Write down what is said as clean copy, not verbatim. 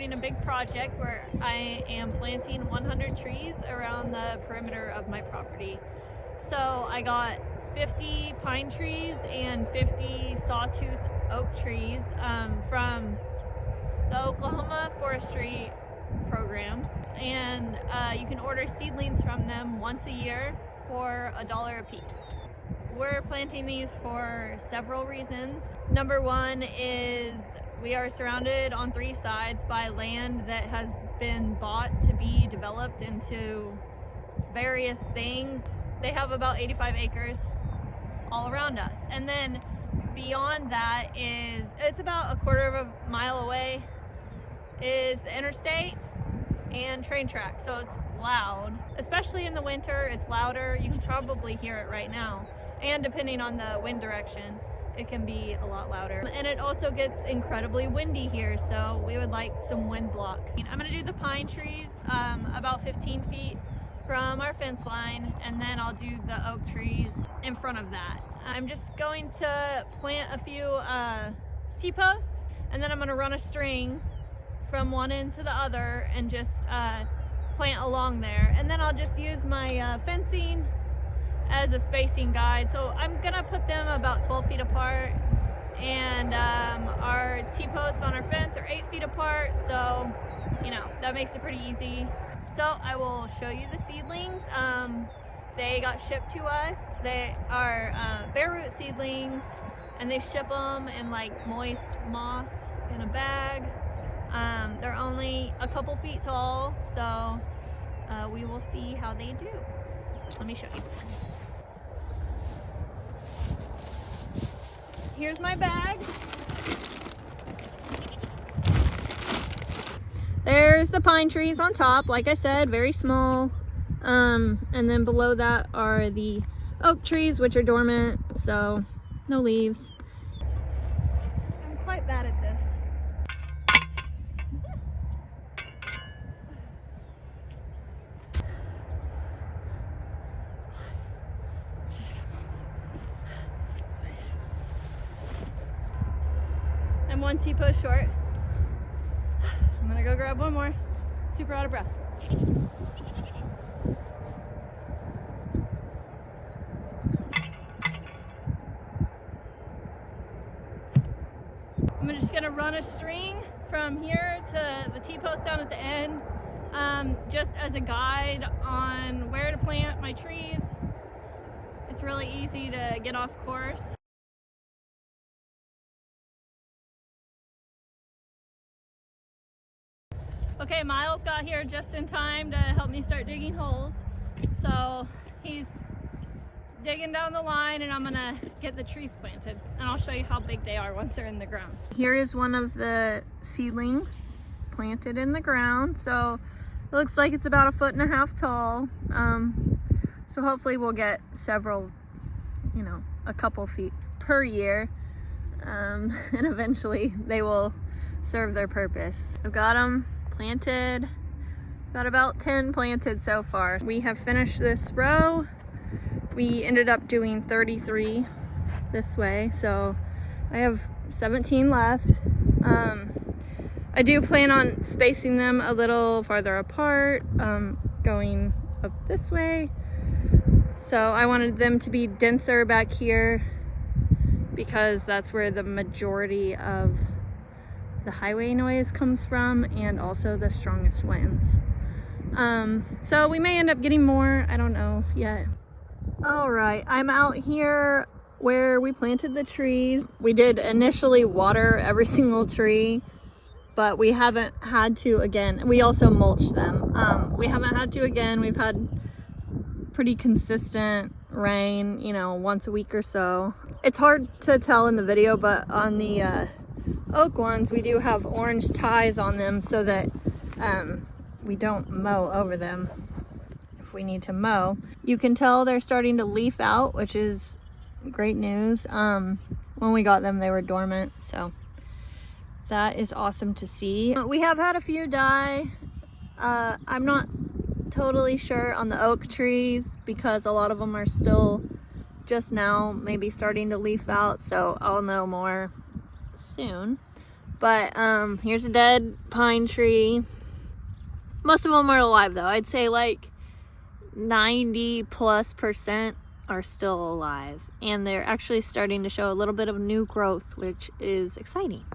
starting a big project where I am planting 100 trees around the perimeter of my property. So I got 50 pine trees and 50 sawtooth oak trees from the Oklahoma Forestry program, and you can order seedlings from them once a year for $1 a piece. We're planting these for several reasons. Number one is we are surrounded on 3 sides by land that has been bought to be developed into various things. They have about 85 acres all around us. And then beyond that is, it's about a quarter of a mile away, is the interstate and train track. So it's loud, especially in the winter. It's louder. You can probably hear it right now. And depending on the wind direction, it can be a lot louder. And it also gets incredibly windy here, so we would like some wind block. I'm gonna do the pine trees about 15 feet from our fence line, and then I'll do the oak trees in front of that. I'm just going to plant a few T-posts, and then I'm gonna run a string from one end to the other and just plant along there. And then I'll just use my fencing as a spacing guide. So I'm gonna put them about 12 feet apart, and our T-posts on our fence are 8 feet apart, so you know, that makes it pretty easy. So I will show you the seedlings. They got shipped to us. They are bare root seedlings, and they ship them in like moist moss in a bag. They're only a couple feet tall, so we will see how they do. Let me show you. Here's my bag. There's the pine trees on top, like I said, very small. And then below that are the oak trees, which are dormant, so no leaves. I'm quite bad at this. I'm 1 T-post short. I'm gonna go grab one more. Super out of breath. I'm just gonna run a string from here to the T-post down at the end, just as a guide on where to plant my trees. It's really easy to get off course. Okay, Miles got here just in time to help me start digging holes. So he's digging down the line, and I'm gonna get the trees planted, and I'll show you how big they are once they're in the ground. Here is one of the seedlings planted in the ground. So it looks like it's about 1.5 feet tall. So hopefully we'll get several, you know, a couple feet per year. And eventually they will serve their purpose. I've got them planted, got about 10 planted so far. We have finished this row. We ended up doing 33 this way, so I have 17 left. I do plan on spacing them a little farther apart, going up this way. So I wanted them to be denser back here because that's where the majority of the highway noise comes from, and also the strongest winds. So we may end up getting more, I don't know yet. All right, I'm out here where we planted the trees. We did initially water every single tree, but we haven't had to again. We also mulched them. We haven't had to again. We've had pretty consistent rain, you know, once a week or so. It's hard to tell in the video, but on the oak ones, we do have orange ties on them so that we don't mow over them if we need to mow. You can tell they're starting to leaf out, which is great news. When we got them, they were dormant, so that is awesome to see. We have had a few die. I'm not totally sure on the oak trees because a lot of them are still just now maybe starting to leaf out, so I'll know more soon. But here's a dead pine tree. Most of them are alive though. I'd say like 90+% are still alive, and they're actually starting to show a little bit of new growth, which is exciting.